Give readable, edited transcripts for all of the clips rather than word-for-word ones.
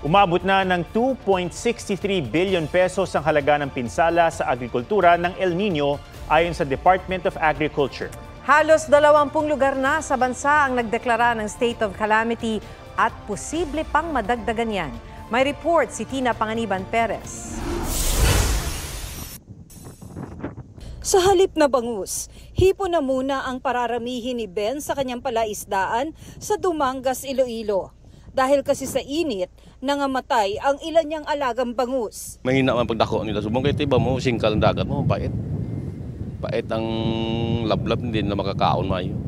Umabot na ng 2.63 billion pesos ang halaga ng pinsala sa agrikultura ng El Nino ayon sa Department of Agriculture. Halos 20 lugar na sa bansa ang nagdeklara ng state of calamity at posible pang madagdagan yan. May report si Tina Panganiban Perez. Sa halip na bangus, hipo na muna ang pararamihin ni Ben sa kanyang palaisdaan sa Dumangas, Iloilo. Dahil kasi sa init, nangamatay ang ilan niyang alagang bangus. Mahina ang pagdako nila. Subong kayo tiba mo, singkal ang dagat mo, bait. Bait ang lablab, hindi na makakaon mayo.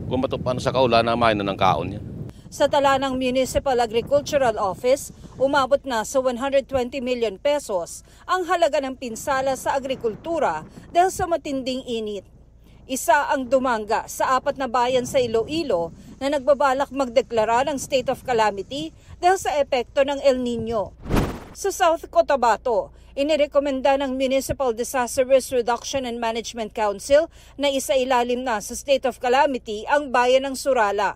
Kung paano sa kaulan na mahin na ng kaon niya. Sa tala ng Municipal Agricultural Office, umabot na sa 120 million pesos ang halaga ng pinsala sa agrikultura dahil sa matinding init. Isa ang Dumanga sa 4 na bayan sa Iloilo na nagbabalak magdeklara ng state of calamity dahil sa epekto ng El Nino. Sa South Cotabato, inirekomenda ng Municipal Disaster Risk Reduction and Management Council na isailalim na sa state of calamity ang bayan ng Surala.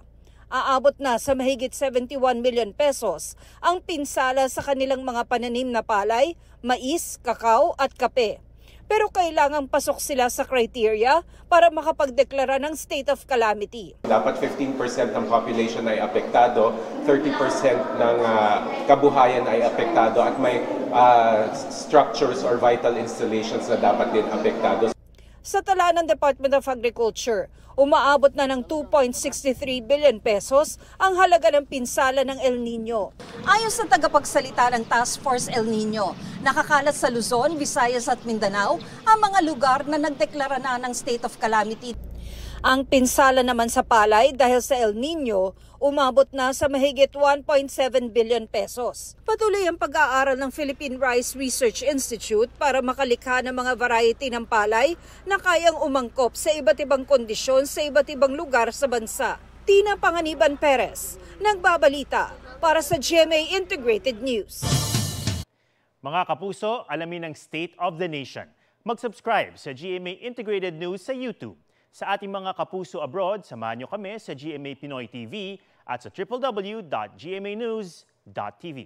Aabot na sa mahigit 71 million pesos ang pinsala sa kanilang mga pananim na palay, mais, kakao at kape. Pero kailangang pasok sila sa criteria para makapagdeklara ng state of calamity. Dapat 15% ng population ay apektado, 30% ng kabuhayan ay apektado at may structures or vital installations na dapat din apektado. Sa tala ng Department of Agriculture, umaabot na ng 2.63 billion pesos ang halaga ng pinsala ng El Nino. Ayon sa tagapagsalita ng Task Force El Nino, nakakalat sa Luzon, Visayas at Mindanao ang mga lugar na nagdeklara na ng state of calamity. Ang pinsala naman sa palay dahil sa El Nino, umabot na sa mahigit 1.7 billion pesos. Patuloy ang pag-aaral ng Philippine Rice Research Institute para makalikha ng mga variety ng palay na kayang umangkop sa iba't ibang kondisyon sa iba't ibang lugar sa bansa. Tina Panganiban Perez, nagbabalita para sa GMA Integrated News. Mga kapuso, alamin ang State of the Nation. Mag-subscribe sa GMA Integrated News sa YouTube. Sa ating mga kapuso abroad, samahan niyo kami sa GMA Pinoy TV at sa www.gmanews.tv.